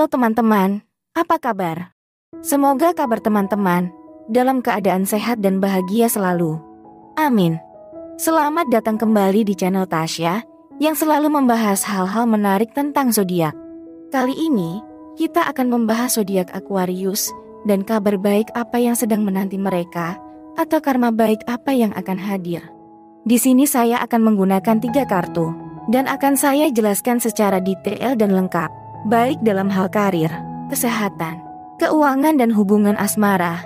Halo teman-teman, apa kabar? Semoga kabar teman-teman dalam keadaan sehat dan bahagia selalu. Amin. Selamat datang kembali di channel Tasya yang selalu membahas hal-hal menarik tentang zodiak. Kali ini, kita akan membahas zodiak Aquarius dan kabar baik apa yang sedang menanti mereka atau karma baik apa yang akan hadir. Di sini saya akan menggunakan 3 kartu dan akan saya jelaskan secara detail dan lengkap, baik dalam hal karir, kesehatan, keuangan dan hubungan asmara.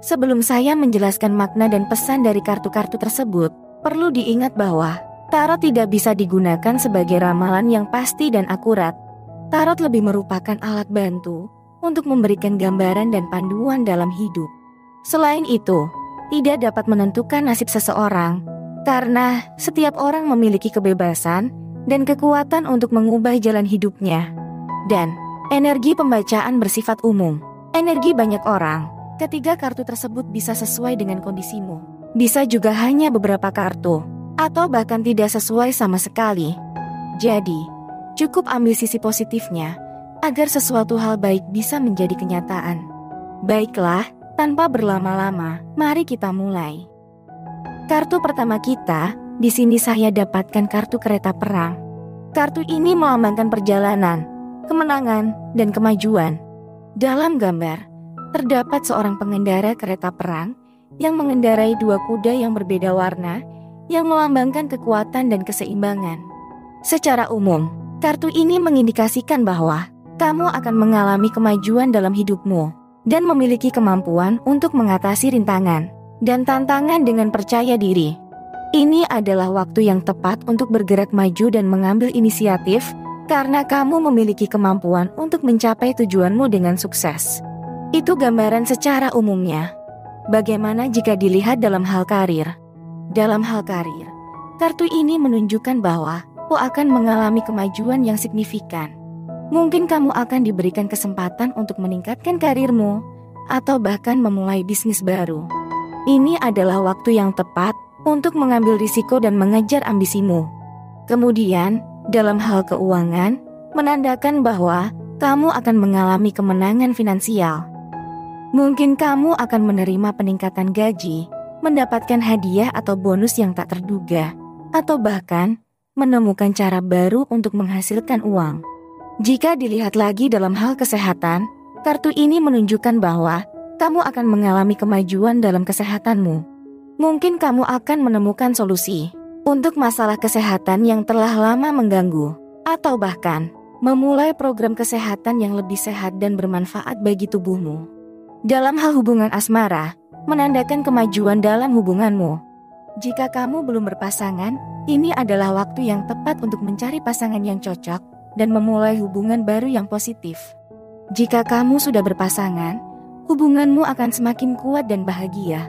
Sebelum saya menjelaskan makna dan pesan dari kartu-kartu tersebut, perlu diingat bahwa tarot tidak bisa digunakan sebagai ramalan yang pasti dan akurat. Tarot lebih merupakan alat bantu untuk memberikan gambaran dan panduan dalam hidup. Selain itu, tidak dapat menentukan nasib seseorang, karena setiap orang memiliki kebebasan dan kekuatan untuk mengubah jalan hidupnya. Dan energi pembacaan bersifat umum. Energi banyak orang. Ketiga kartu tersebut bisa sesuai dengan kondisimu. Bisa juga hanya beberapa kartu, atau bahkan tidak sesuai sama sekali. Jadi, cukup ambil sisi positifnya, agar sesuatu hal baik bisa menjadi kenyataan. Baiklah, tanpa berlama-lama, mari kita mulai. Kartu pertama kita, di sini saya dapatkan kartu kereta perang. Kartu ini melambangkan perjalanan, kemenangan, dan kemajuan. Dalam gambar, terdapat seorang pengendara kereta perang yang mengendarai 2 kuda yang berbeda warna yang melambangkan kekuatan dan keseimbangan. Secara umum, kartu ini mengindikasikan bahwa kamu akan mengalami kemajuan dalam hidupmu dan memiliki kemampuan untuk mengatasi rintangan dan tantangan dengan percaya diri. Ini adalah waktu yang tepat untuk bergerak maju dan mengambil inisiatif karena kamu memiliki kemampuan untuk mencapai tujuanmu dengan sukses. Itu gambaran secara umumnya. Bagaimana jika dilihat dalam hal karir? Dalam hal karir, kartu ini menunjukkan bahwa kamu akan mengalami kemajuan yang signifikan. Mungkin kamu akan diberikan kesempatan untuk meningkatkan karirmu atau bahkan memulai bisnis baru. Ini adalah waktu yang tepat untuk mengambil risiko dan mengejar ambisimu. Kemudian, dalam hal keuangan, menandakan bahwa kamu akan mengalami kemenangan finansial. Mungkin kamu akan menerima peningkatan gaji, mendapatkan hadiah atau bonus yang tak terduga, atau bahkan menemukan cara baru untuk menghasilkan uang. Jika dilihat lagi dalam hal kesehatan, kartu ini menunjukkan bahwa kamu akan mengalami kemajuan dalam kesehatanmu. Mungkin kamu akan menemukan solusi untuk masalah kesehatan yang telah lama mengganggu, atau bahkan memulai program kesehatan yang lebih sehat dan bermanfaat bagi tubuhmu. Dalam hal hubungan asmara, menandakan kemajuan dalam hubunganmu. Jika kamu belum berpasangan, ini adalah waktu yang tepat untuk mencari pasangan yang cocok dan memulai hubungan baru yang positif. Jika kamu sudah berpasangan, hubunganmu akan semakin kuat dan bahagia.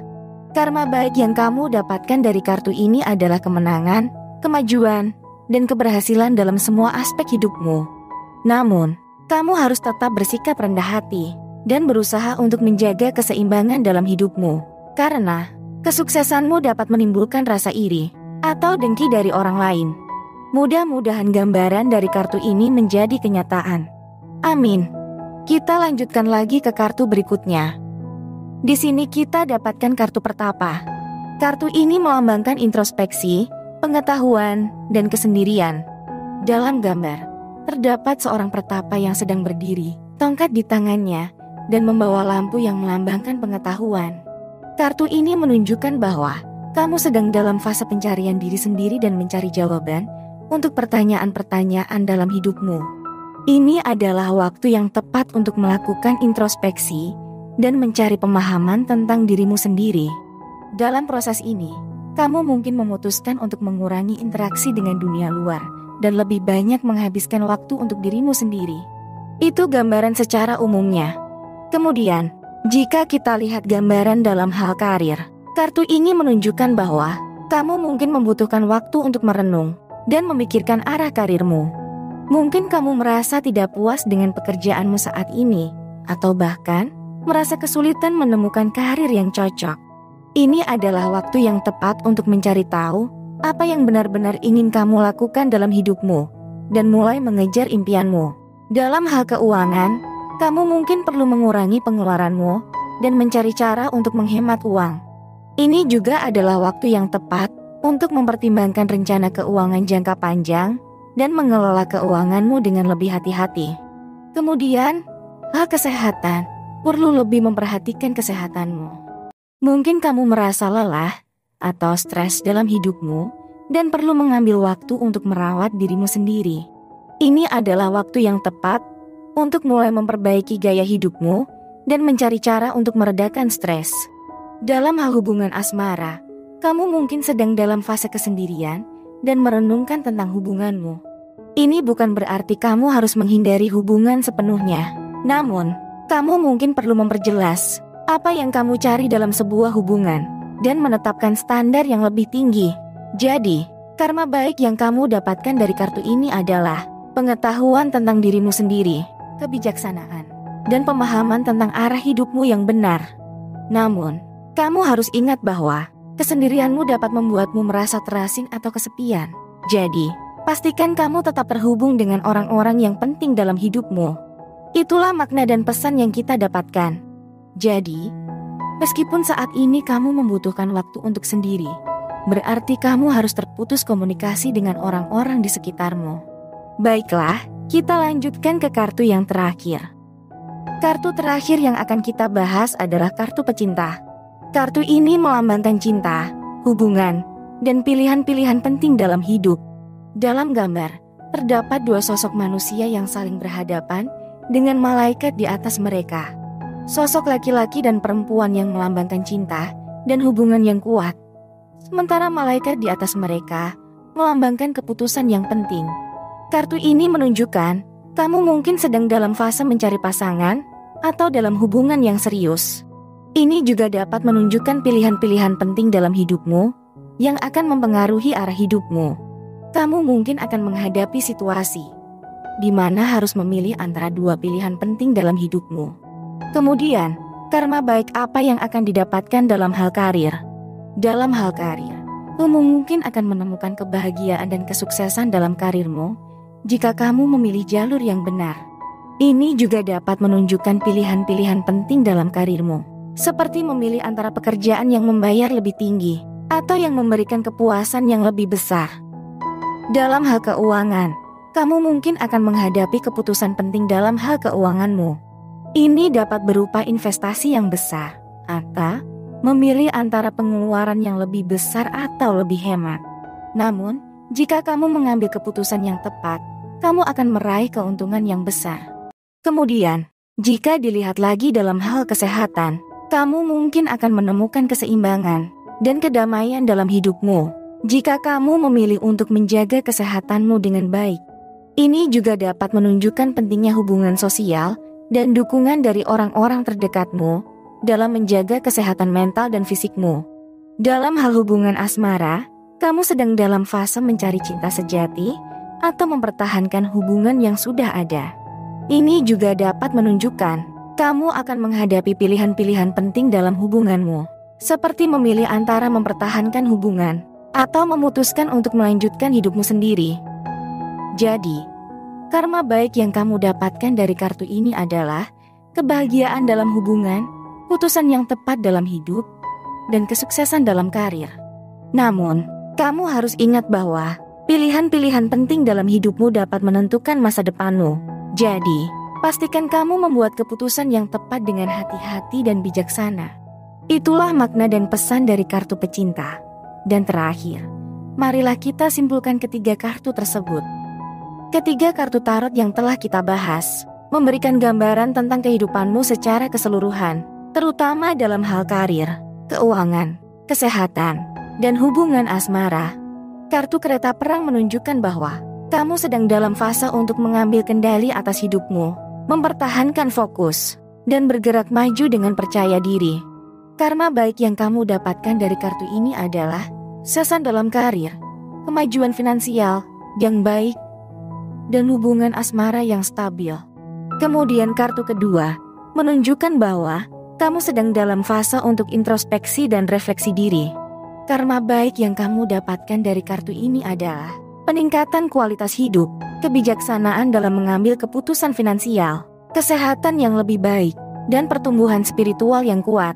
Karma baik yang kamu dapatkan dari kartu ini adalah kemenangan, kemajuan, dan keberhasilan dalam semua aspek hidupmu. Namun, kamu harus tetap bersikap rendah hati dan berusaha untuk menjaga keseimbangan dalam hidupmu. Karena kesuksesanmu dapat menimbulkan rasa iri atau dengki dari orang lain. Mudah-mudahan gambaran dari kartu ini menjadi kenyataan. Amin. Kita lanjutkan lagi ke kartu berikutnya. Di sini kita dapatkan kartu pertapa. Kartu ini melambangkan introspeksi, pengetahuan, dan kesendirian. Dalam gambar, terdapat seorang pertapa yang sedang berdiri, tongkat di tangannya, dan membawa lampu yang melambangkan pengetahuan. Kartu ini menunjukkan bahwa kamu sedang dalam fase pencarian diri sendiri dan mencari jawaban untuk pertanyaan-pertanyaan dalam hidupmu. Ini adalah waktu yang tepat untuk melakukan introspeksi dan mencari pemahaman tentang dirimu sendiri. Dalam proses ini, kamu mungkin memutuskan untuk mengurangi interaksi dengan dunia luar dan lebih banyak menghabiskan waktu untuk dirimu sendiri. Itu gambaran secara umumnya. Kemudian, jika kita lihat gambaran dalam hal karir, kartu ini menunjukkan bahwa kamu mungkin membutuhkan waktu untuk merenung dan memikirkan arah karirmu. Mungkin kamu merasa tidak puas dengan pekerjaanmu saat ini, atau bahkan merasa kesulitan menemukan karir yang cocok. Ini adalah waktu yang tepat untuk mencari tahu apa yang benar-benar ingin kamu lakukan dalam hidupmu dan mulai mengejar impianmu. Dalam hal keuangan, kamu mungkin perlu mengurangi pengeluaranmu dan mencari cara untuk menghemat uang. Ini juga adalah waktu yang tepat untuk mempertimbangkan rencana keuangan jangka panjang dan mengelola keuanganmu dengan lebih hati-hati. Kemudian, hal kesehatan, perlu lebih memperhatikan kesehatanmu. Mungkin kamu merasa lelah atau stres dalam hidupmu dan perlu mengambil waktu untuk merawat dirimu sendiri. Ini adalah waktu yang tepat untuk mulai memperbaiki gaya hidupmu dan mencari cara untuk meredakan stres. Dalam hal hubungan asmara, kamu mungkin sedang dalam fase kesendirian dan merenungkan tentang hubunganmu. Ini bukan berarti kamu harus menghindari hubungan sepenuhnya. Namun, kamu mungkin perlu memperjelas apa yang kamu cari dalam sebuah hubungan dan menetapkan standar yang lebih tinggi. Jadi, karma baik yang kamu dapatkan dari kartu ini adalah pengetahuan tentang dirimu sendiri, kebijaksanaan, dan pemahaman tentang arah hidupmu yang benar. Namun, kamu harus ingat bahwa kesendirianmu dapat membuatmu merasa terasing atau kesepian. Jadi, pastikan kamu tetap terhubung dengan orang-orang yang penting dalam hidupmu. Itulah makna dan pesan yang kita dapatkan. Jadi, meskipun saat ini kamu membutuhkan waktu untuk sendiri, berarti kamu harus terputus komunikasi dengan orang-orang di sekitarmu. Baiklah, kita lanjutkan ke kartu yang terakhir. Kartu terakhir yang akan kita bahas adalah kartu pecinta. Kartu ini melambangkan cinta, hubungan, dan pilihan-pilihan penting dalam hidup. Dalam gambar, terdapat dua sosok manusia yang saling berhadapan dengan malaikat di atas mereka. Sosok laki-laki dan perempuan yang melambangkan cinta dan hubungan yang kuat. Sementara malaikat di atas mereka melambangkan keputusan yang penting. Kartu ini menunjukkan kamu mungkin sedang dalam fase mencari pasangan atau dalam hubungan yang serius. Ini juga dapat menunjukkan pilihan-pilihan penting dalam hidupmu yang akan mempengaruhi arah hidupmu. Kamu mungkin akan menghadapi situasi di mana harus memilih antara dua pilihan penting dalam hidupmu. Kemudian, karma baik apa yang akan didapatkan dalam hal karir? Dalam hal karir, kamu mungkin akan menemukan kebahagiaan dan kesuksesan dalam karirmu jika kamu memilih jalur yang benar. Ini juga dapat menunjukkan pilihan-pilihan penting dalam karirmu, seperti memilih antara pekerjaan yang membayar lebih tinggi atau yang memberikan kepuasan yang lebih besar. Dalam hal keuangan, kamu mungkin akan menghadapi keputusan penting dalam hal keuanganmu. Ini dapat berupa investasi yang besar, atau memilih antara pengeluaran yang lebih besar atau lebih hemat. Namun, jika kamu mengambil keputusan yang tepat, kamu akan meraih keuntungan yang besar. Kemudian, jika dilihat lagi dalam hal kesehatan, kamu mungkin akan menemukan keseimbangan dan kedamaian dalam hidupmu jika kamu memilih untuk menjaga kesehatanmu dengan baik. Ini juga dapat menunjukkan pentingnya hubungan sosial dan dukungan dari orang-orang terdekatmu dalam menjaga kesehatan mental dan fisikmu. Dalam hal hubungan asmara, kamu sedang dalam fase mencari cinta sejati atau mempertahankan hubungan yang sudah ada. Ini juga dapat menunjukkan kamu akan menghadapi pilihan-pilihan penting dalam hubunganmu, seperti memilih antara mempertahankan hubungan atau memutuskan untuk melanjutkan hidupmu sendiri. Jadi, karma baik yang kamu dapatkan dari kartu ini adalah kebahagiaan dalam hubungan, putusan yang tepat dalam hidup, dan kesuksesan dalam karir. Namun, kamu harus ingat bahwa pilihan-pilihan penting dalam hidupmu dapat menentukan masa depanmu. Jadi, pastikan kamu membuat keputusan yang tepat dengan hati-hati dan bijaksana. Itulah makna dan pesan dari kartu pecinta. Dan terakhir, marilah kita simpulkan ketiga kartu tersebut. Ketiga kartu tarot yang telah kita bahas memberikan gambaran tentang kehidupanmu secara keseluruhan, terutama dalam hal karir, keuangan, kesehatan, dan hubungan asmara. Kartu kereta perang menunjukkan bahwa kamu sedang dalam fase untuk mengambil kendali atas hidupmu, mempertahankan fokus, dan bergerak maju dengan percaya diri. Karma baik yang kamu dapatkan dari kartu ini adalah sukses dalam karir, kemajuan finansial yang baik, dan hubungan asmara yang stabil. Kemudian kartu kedua menunjukkan bahwa kamu sedang dalam fase untuk introspeksi dan refleksi diri. Karma baik yang kamu dapatkan dari kartu ini adalah peningkatan kualitas hidup, kebijaksanaan dalam mengambil keputusan finansial, kesehatan yang lebih baik, dan pertumbuhan spiritual yang kuat.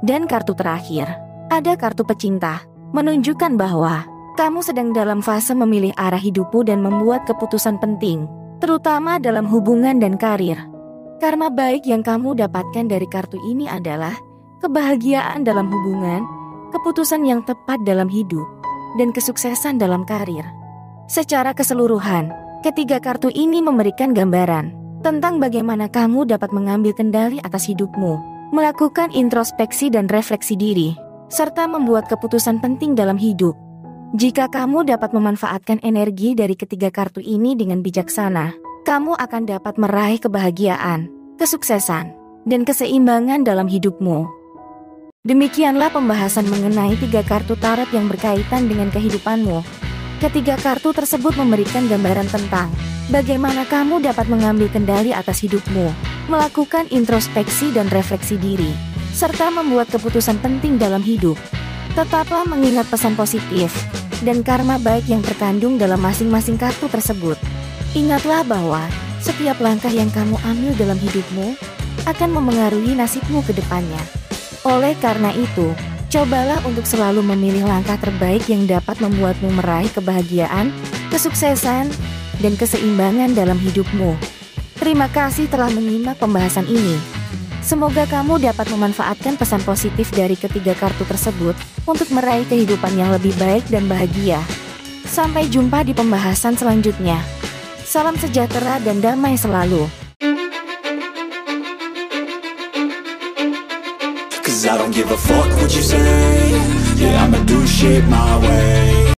Dan kartu terakhir, ada kartu pecinta, menunjukkan bahwa kamu sedang dalam fase memilih arah hidupmu dan membuat keputusan penting, terutama dalam hubungan dan karir. Karma baik yang kamu dapatkan dari kartu ini adalah kebahagiaan dalam hubungan, keputusan yang tepat dalam hidup, dan kesuksesan dalam karir. Secara keseluruhan, ketiga kartu ini memberikan gambaran tentang bagaimana kamu dapat mengambil kendali atas hidupmu, melakukan introspeksi dan refleksi diri, serta membuat keputusan penting dalam hidup. Jika kamu dapat memanfaatkan energi dari ketiga kartu ini dengan bijaksana, kamu akan dapat meraih kebahagiaan, kesuksesan, dan keseimbangan dalam hidupmu. Demikianlah pembahasan mengenai 3 kartu tarot yang berkaitan dengan kehidupanmu. Ketiga kartu tersebut memberikan gambaran tentang bagaimana kamu dapat mengambil kendali atas hidupmu, melakukan introspeksi dan refleksi diri, serta membuat keputusan penting dalam hidup. Tetaplah mengingat pesan positif dan karma baik yang terkandung dalam masing-masing kartu tersebut. Ingatlah bahwa setiap langkah yang kamu ambil dalam hidupmu akan memengaruhi nasibmu ke depannya. Oleh karena itu, cobalah untuk selalu memilih langkah terbaik yang dapat membuatmu meraih kebahagiaan, kesuksesan, dan keseimbangan dalam hidupmu. Terima kasih telah menyimak pembahasan ini. Semoga kamu dapat memanfaatkan pesan positif dari ketiga kartu tersebut untuk meraih kehidupan yang lebih baik dan bahagia. Sampai jumpa di pembahasan selanjutnya. Salam sejahtera dan damai selalu. 'Cause I don't give a fuck what you say. Yeah, I'ma do shit my way.